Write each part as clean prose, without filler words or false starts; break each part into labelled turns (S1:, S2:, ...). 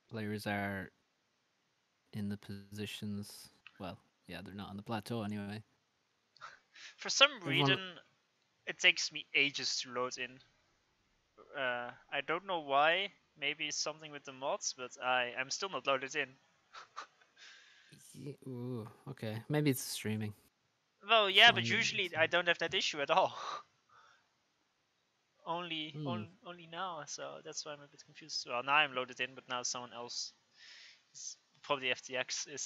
S1: players are in the positions. Well, yeah, they're not on the plateau anyway.
S2: For some
S1: Everyone,
S2: reason, it takes me ages to load in. I don't know why. Maybe it's something with the mods, but I'm still not loaded in.
S1: ooh, okay, maybe it's streaming.
S2: Well, yeah, but
S1: Fine.
S2: usually I don't have that issue at all. only,
S1: Hmm.
S2: only, only now, so that's why I'm a bit confused. Well, now I'm loaded in, but now someone else, is, probably FTX, is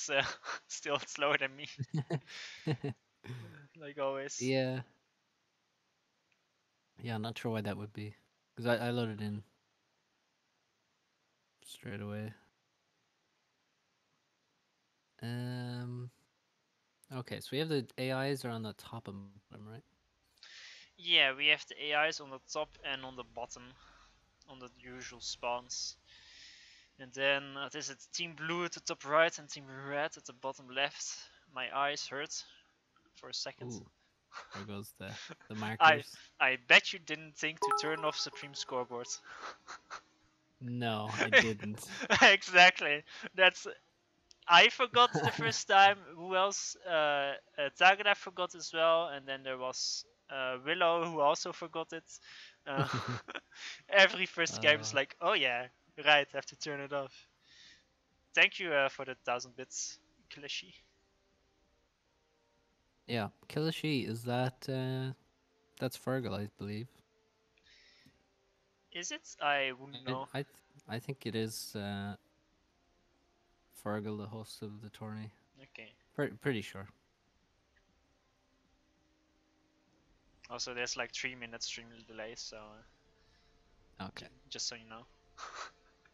S2: still slower than me, like always.
S1: Yeah, yeah. I'm not sure why that would be, because I loaded in straight away. Um. Okay, so we have the AIs are on the top and bottom, right?
S2: Yeah, we have the AIs on the top and on the bottom, on the usual spawns. And then this is Team Blue at the top right and Team Red at the bottom left. My eyes hurt for a second.
S1: Ooh, there goes the
S2: I
S1: markers.
S2: I bet you didn't think to turn off Supreme Scoreboard.
S1: No, I didn't.
S2: Exactly. That's I forgot the first time. Who else? Tagada forgot as well, and then there was Willow who also forgot it. Uh, every first game is
S1: uh,
S2: like, oh yeah, right, have to turn it off. Thank you for the 1,000 bits, Kilishi.
S1: yeah, Kilishi is that? That's Fergal, I believe.
S2: Is it? I wouldn't
S1: I
S2: know.
S1: I, th- I think it is Fergal, the host of the tourney.
S2: Okay.
S1: Pretty sure.
S2: Also, there's like 3 minutes stream delay, so
S1: Okay.
S2: just so you know.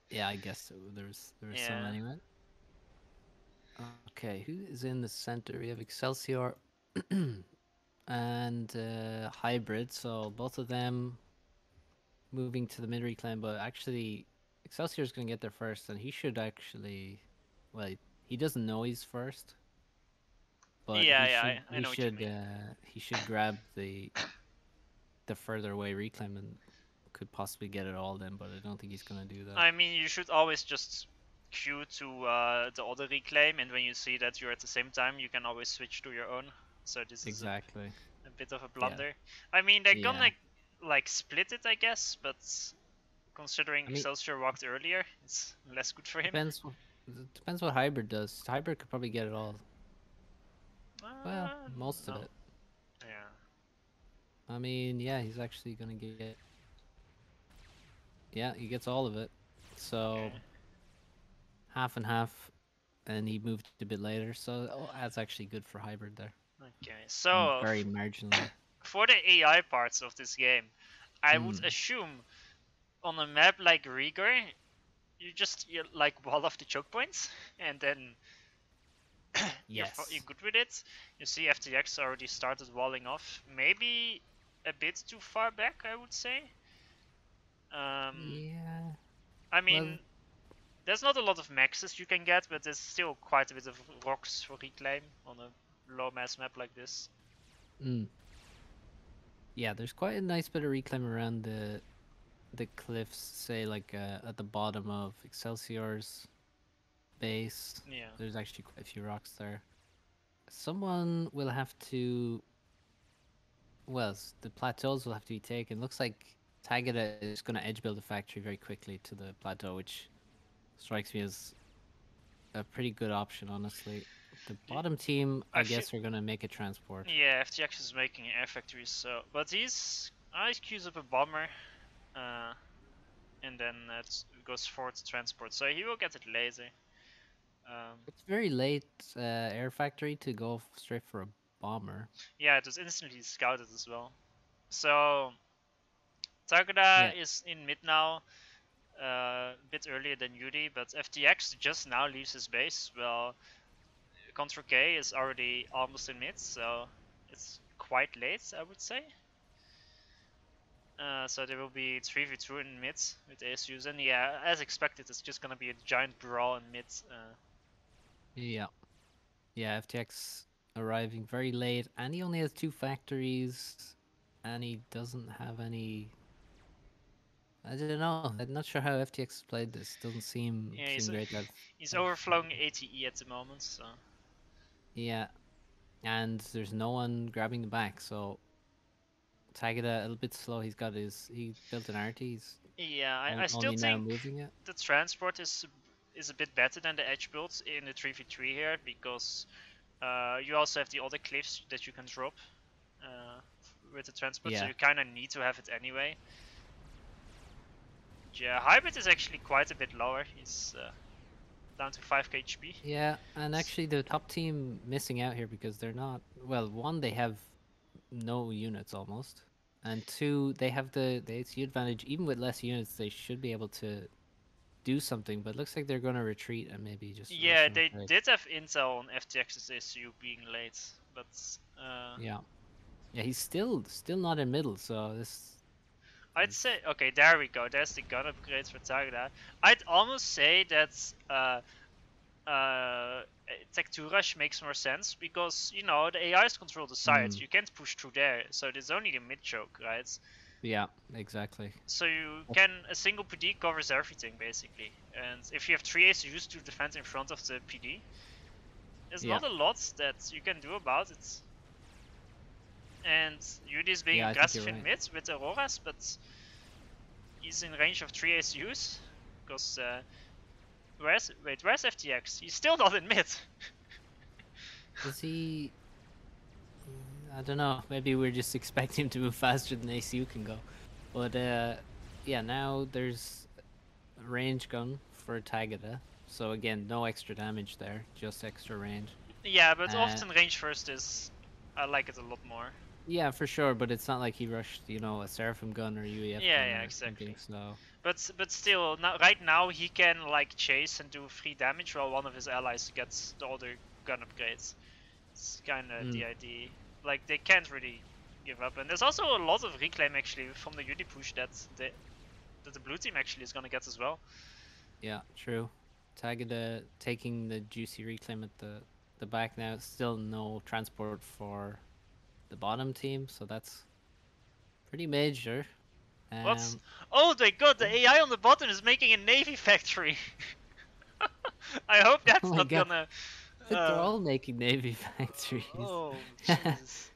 S1: Yeah, I guess so. There's some
S2: Yeah.
S1: anyway. Okay, who is in the center? We have Excelsior and Hybrid. So both of them moving to the mid reclaim, but actually Excelsior's gonna get there first, and he should actually, well, he doesn't know he's first, but
S2: Yeah, yeah, I know what you mean.
S1: he should grab the further away reclaim and could possibly get it all then, but I don't think he's gonna do that.
S2: I mean, you should always just queue to the other reclaim, and when you see that you're at the same time, you can always switch to your own. So this is
S1: Exactly.
S2: a bit of a
S1: Yeah.
S2: blunder. I mean, they're
S1: Yeah.
S2: gonna like split it, I guess, but considering
S1: I mean,
S2: Excelsior walked earlier, it's less good for him.
S1: depends. Depends what hybrid does. Hybrid could probably get it all. Well, most of
S2: No.
S1: it.
S2: Yeah.
S1: I mean, yeah, he's actually gonna get. Yeah, he gets all of it. So
S2: Okay.
S1: half and half, and he moved a bit later. So that's actually good for hybrid there.
S2: Okay. So
S1: Very marginally.
S2: for the AI parts of this game, I would
S1: Mm.
S2: assume on a map like Rigor, you like wall off the choke points, and then you're
S1: Yes.
S2: good with it. You see FTX already started walling off. Maybe a bit too far back, I would say. Um,
S1: Yeah.
S2: I
S1: Well.
S2: mean, there's not a lot of maxes you can get, but there's still quite a bit of rocks for reclaim on a low mass map like this.
S1: Mm. Yeah, there's quite a nice bit of reclaim around the cliffs. Say like at the bottom of Excelsior's base.
S2: Yeah.
S1: There's actually quite a few rocks there. Someone will have to. Well, the plateaus will have to be taken. Looks like Tagada is going to edge build a factory very quickly to the plateau, which strikes me as a pretty good option, honestly. The bottom team,
S2: I
S1: I
S2: feel.
S1: guess, are going to make a transport.
S2: Yeah, FTX is making air factories, so. But he's. I queues up a bomber, uh, and then it goes forward to transport, so he will get it later. Um,
S1: It's very late air factory to go straight for a bomber.
S2: yeah, it was instantly scouted as well. So Tagada
S1: Yeah,
S2: is in mid now, a bit earlier than Yudi, but FTX just now leaves his base. Well, Contra K is already almost in mid, so it's quite late, I would say. So there will be 3v2 in mid with ASUs, and yeah, as expected, it's just gonna be a giant brawl in mid.
S1: yeah, yeah. FTX arriving very late, and he only has two factories, and he doesn't have any I don't know. I'm not sure how FTX played this. Doesn't
S2: Yeah,
S1: seem great.
S2: he's
S1: I've
S2: overflowing ATE at the moment, so
S1: yeah, and there's no one grabbing the back, so Tagada a little bit slow. He built an arty. He's
S2: yeah, I still
S1: only now
S2: think
S1: moving it.
S2: the transport is a bit better than the edge builds in the 3v3 here because you also have the other cliffs that you can drop uh, with the transport, so
S1: Yeah,
S2: you kind of need to have it anyway. Yeah, hybrid is actually quite a bit lower. He's down to 5k HP.
S1: yeah, and actually the top team missing out here because they're not well. One, they have no units almost, and two, they have the HU advantage. Even with less units, they should be able to do something. But it looks like they're going to retreat and maybe just rush
S2: Yeah,
S1: in
S2: they
S1: straight.
S2: did have intel on FTX's SU being late, but
S1: Yeah, yeah, he's still not in middle, so this
S2: I'd
S1: is
S2: say okay. There we go. There's the gun upgrades for Tagada. I'd almost say that Tech 2 Rush makes more sense because you know the AIs control the sides.
S1: mm,
S2: You can't push through there, so there's only the mid choke, right?
S1: yeah, exactly.
S2: So you can a single PD covers everything basically, and if you have 3 ACUs to defend in front of the PD, there's
S1: Yeah,
S2: not a lot that you can do about it. And Yudi is being
S1: yeah, I think you're
S2: aggressive in
S1: right.
S2: mid with Auroras, but he's in range of 3 ACUs because where's FTX? He's still not in mid.
S1: Is he? I don't know. Maybe we're just expecting him to move faster than ACU can go. But yeah, now there's a range gun for Tagada. So again, no extra damage there, just extra range.
S2: Yeah, but
S1: Uh,
S2: often range first is I like it a lot more.
S1: yeah, for sure. But it's not like he rushed, a Seraphim gun or UEF
S2: Yeah,
S1: gun
S2: yeah,
S1: or something.
S2: exactly.
S1: So
S2: But still, right now he can like chase and do free damage while one of his allies gets the other gun upgrades. It's kind of
S1: mm,
S2: the idea. Like they can't really give up, and there's also a lot of reclaim actually from the Yudi push that the blue team actually is gonna get as well.
S1: yeah, true. Tagada taking the juicy reclaim at the back now. Still no transport for the bottom team, so that's pretty major.
S2: What's?
S1: Um,
S2: Oh my god, the
S1: oh,
S2: AI on the bottom is making a navy factory. I hope
S1: oh
S2: that's
S1: my
S2: not
S1: god,
S2: gonna.
S1: I think they're all making navy factories.
S2: Oh Jesus.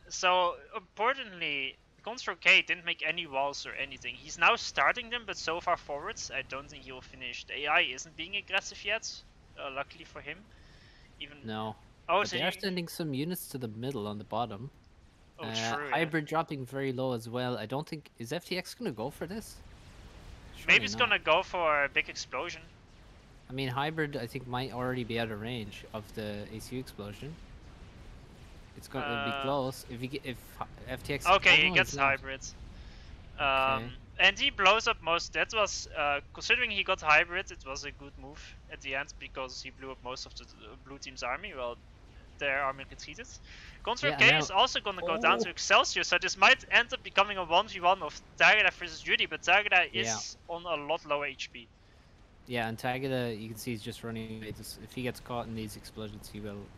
S2: So importantly, Control K didn't make any walls or anything. He's now starting them, but so far forwards, I don't think he will finish. The AI isn't being aggressive yet, luckily for him. Even
S1: No,
S2: oh,
S1: but
S2: so
S1: they are
S2: you
S1: sending some units to the middle on the bottom.
S2: oh true, yeah.
S1: Hybrid dropping very low as well. I don't think is FTX gonna go for this.
S2: Maybe
S1: Surely
S2: it's
S1: not.
S2: gonna go for a big explosion.
S1: I mean, hybrid I think might already be out of range of the ACU explosion. It'll be
S2: Uh,
S1: close if FTX. Oh
S2: okay, he
S1: no, he's
S2: gets
S1: not.
S2: hybrids.
S1: Okay.
S2: And he blows up most. That was considering he got hybrid, it was a good move at the end because he blew up most of the blue team's army. Well, their army retreated. Contra
S1: Yeah, and
S2: K
S1: now.
S2: is also gonna go down to
S1: Oh.
S2: Excelsior, so this might end up becoming a 1v1 of Tagada versus Yudi, but Tagada
S1: Yeah.
S2: is on a lot lower HP.
S1: Yeah, and Tagada, you can see he's just running away. If he gets caught in these explosions, he will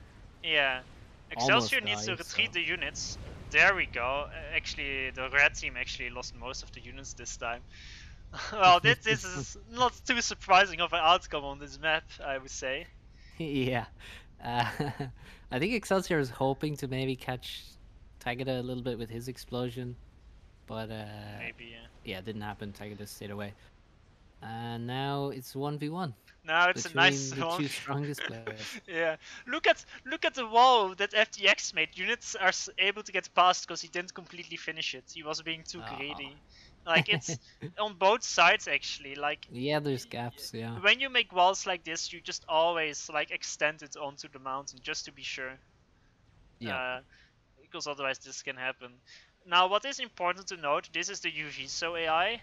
S2: Yeah. Excelsior
S1: almost
S2: needs to
S1: die.
S2: retreat
S1: So
S2: the units. There we go. Actually, the red team actually lost most of the units this time. Well, this is not too surprising of an outcome on this map, I would say.
S1: yeah, uh, I think Excelsior is hoping to maybe catch Tagada a little bit with his explosion, but
S2: Maybe, yeah.
S1: yeah, it didn't happen. Tagada stayed away, and now it's 1v1
S2: Now it's a
S1: between
S2: nice
S1: the
S2: one.
S1: two strongest players.
S2: Yeah, look at the wall that FTX made. Units are able to get past because he didn't completely finish it. He was being too
S1: Oh.
S2: greedy. Like it's on both sides actually. Like
S1: Yeah, there's gaps. Yeah,
S2: when you make walls like this, you just always like extend it onto the mountain just to be sure.
S1: yeah,
S2: Uh, because otherwise this can happen. Now, what is important to note, this is the UVSO AI,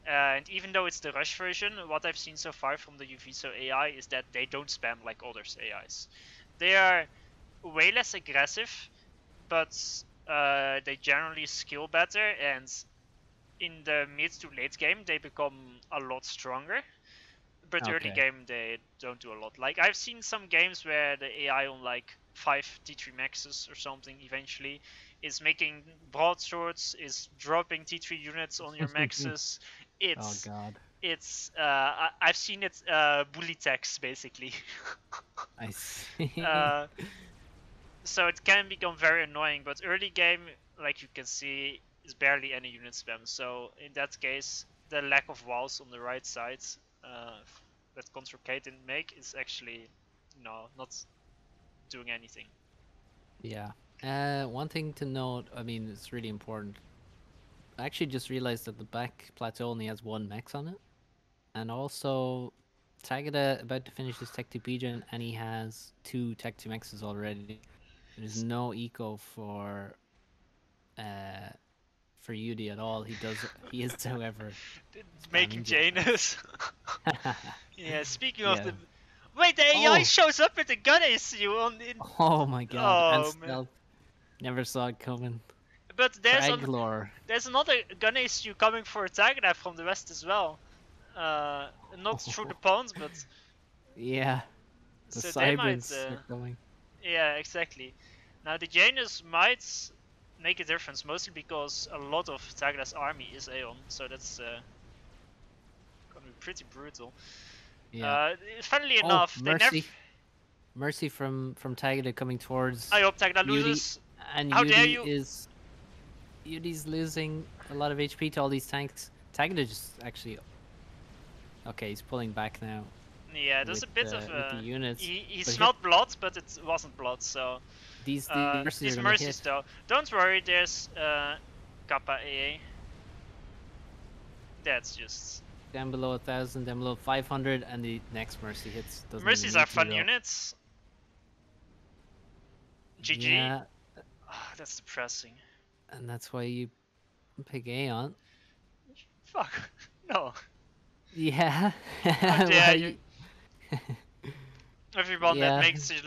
S2: and even though it's the Rush version, what I've seen so far from the UVSO AI is that they don't spam like others AIs. They are way less aggressive, but they generally skill better, and in the mid to late game they become a lot stronger. But early
S1: okay,
S2: game they don't do a lot. Like I've seen some games where the AI on like 5 T3 maxes or something eventually is making broadswords, is dropping T3 units on your maxes.
S1: Oh
S2: It's
S1: god.
S2: I've seen it bully text basically.
S1: I see.
S2: uh, so it can become very annoying, but early game, like you can see, is barely any unit spam. So in that case, the lack of walls on the right side that Control K didn't make is actually not doing anything.
S1: Yeah. One thing to note, I mean, it's really important. I actually just realized that the back plateau only has one mech on it. And also, Tagada about to finish his Tech 2 Pigeon, and he has 2 Tech 2 mexes already. There's no eco uh for Yudi at all. He is however
S2: Making
S1: spamming
S2: Janus.
S1: Janus.
S2: Yeah, speaking of
S1: Yeah.
S2: the... Wait, the AI
S1: Oh,
S2: shows up with a gun issue on...
S1: oh my god. And
S2: Oh, man.
S1: stealth. Never saw it coming.
S2: But
S1: Craglor.
S2: there's another gun issue coming for Tagada from the west as well. Not through the pawns, but...
S1: Yeah. The
S2: So they might...
S1: Cybrids are coming.
S2: Yeah, exactly. Now the Janus might make a difference, mostly because a lot of Tagada's army is Aeon, so that's gonna be pretty brutal.
S1: Yeah.
S2: Funnily
S1: Oh,
S2: enough, they never...
S1: Mercy. Mercy from Tagada coming towards
S2: I hope Tagada
S1: Yudi.
S2: loses.
S1: And
S2: How dare
S1: Yudi
S2: you?
S1: Yudi's losing a lot of HP to all these tanks. Tagada just actually... Okay, he's pulling back now.
S2: Yeah, there's a bit of
S1: with the units.
S2: he
S1: But
S2: smelled blood, but it wasn't blood. So
S1: these mercies
S2: these
S1: are gonna
S2: mercies
S1: hit.
S2: though, don't worry. There's Kappa AA. That's just
S1: Down below 1,000, down below 500, and the next mercy hits. Doesn't
S2: mercies
S1: even
S2: are
S1: need to
S2: fun
S1: though.
S2: units. GG.
S1: Yeah,
S2: That's depressing.
S1: and that's why you pick Aeon.
S2: Fuck. No.
S1: Yeah.
S2: How dare you? Everyone
S1: Yeah.
S2: that makes the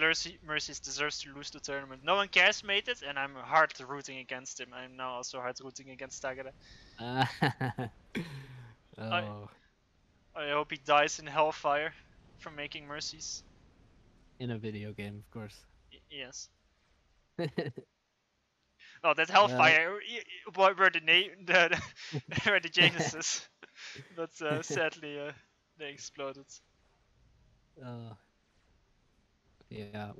S2: mercies deserves to lose the tournament. No one cares, made it, and I'm hard rooting against him. I'm now also hard rooting against Tagada.
S1: Oh.
S2: I hope he dies in hellfire from making mercies.
S1: In a video game, of course.
S2: Yes. Oh, that hellfire where the where the Januses, but sadly they exploded.
S1: Yeah.